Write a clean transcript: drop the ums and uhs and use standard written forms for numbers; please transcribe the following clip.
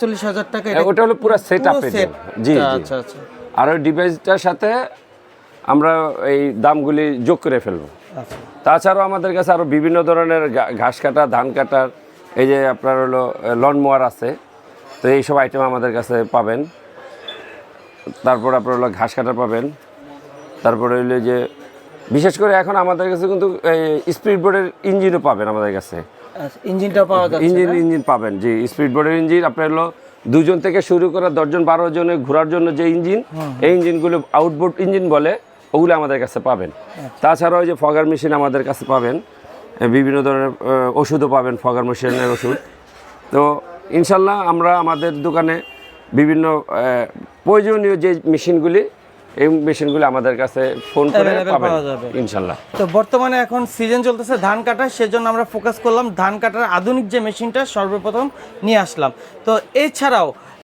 40,000 টাকা ওটা হলো পুরো সেট আপের জি আচ্ছা আচ্ছা। আর ওই ডিভাইসটার সাথে আমরা এই দামগুলি যোগ করে ফেলবো। আচ্ছা তাছাড়াও আমাদের কাছে আরও বিভিন্ন ধরনের ঘাস কাটা, ধান কাটার, এই যে আপনার হলো লন মোয়ার আছে, তো এইসব আইটেম আমাদের কাছে পাবেন। তারপর আপনার হলো ঘাস কাটা পাবেন। তারপরে হইলে যে বিশেষ করে এখন আমাদের কাছে কিন্তু স্পিড বোর্ডের ইঞ্জিনও পাবেন আমাদের কাছে। ইঞ্জিনটাও পাওয়া যাচ্ছে? ইঞ্জিন পাবেন জি, স্পিড বোর্ডের ইঞ্জিন আপনার হলো 2 জন থেকে শুরু করে 10 জন 12 জনের ঘোরার জন্য যে ইঞ্জিন, এই ইঞ্জিনগুলো আউটবোর্ড ইঞ্জিন বলে, ওগুলো আমাদের কাছে পাবেন। তাছাড়াও যে ফগার মেশিন আমাদের কাছে পাবেন, বিভিন্ন ধরনের ওষুধও পাবেন, ফগার মেশিনের ওষুধ। তো ইনশাল্লাহ আমরা আমাদের দোকানে বিভিন্ন প্রয়োজনীয় যে মেশিনগুলি, এই মেশিনগুলি আমাদের কাছে ফোন করে পাবেন ইনশাল্লাহ। তো বর্তমানে এখন সিজন চলতেছে ধান কাটার, সেজন্য আমরা ফোকাস করলাম ধান কাটার আধুনিক যে মেশিনটা সর্বপ্রথম নিয়ে আসলাম। তো এছাড়াও